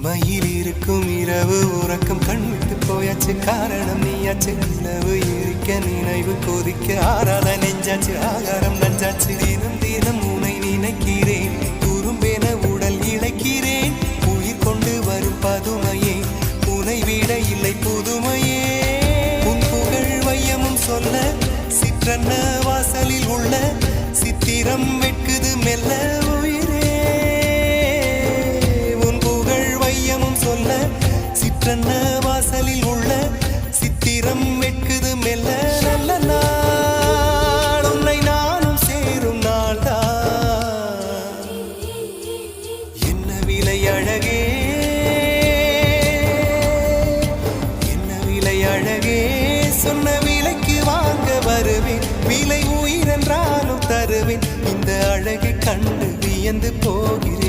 இமையில் இருக்கும் இரவு உறக்கம் கண் விட்டு போயாச்சு காரணம் நீயாச்சு நிலவு இருக்க நினைவு கொதிக்க ஆறாத நெஞ்சாச்சு ஆகாரம் நஞ்சாச்சு தினம் தினம் உனை நினைக்கிறேன் குறும்பென உடல் இழைக்கிறேன் உயிர் கொண்டு வரும் பதுமையே உனை விட இல்லை புதுமையே உன் புகழ் வையமும் சொல்ல சிற்றன்ன வாசலில் உள்ள சித்திரம் வெட்குது மெல்ல உயிரே உன் புகழ் வையமும் சொல்ல சிற்றன்ன வாசலில் உள்ள சித்திரம் வெட்குது மெல்ல நல்ல நாள் உன்னை நானும் சேரும் நாள்தான் என்ன விலை அழகே என்ன விலை அழகே சொன்ன விலைக்கு வாங்க வருவேன் விலை உயிரென்றாலும் தருவேன் இந்த அழகை கண்டு வியந்து போகிறேன்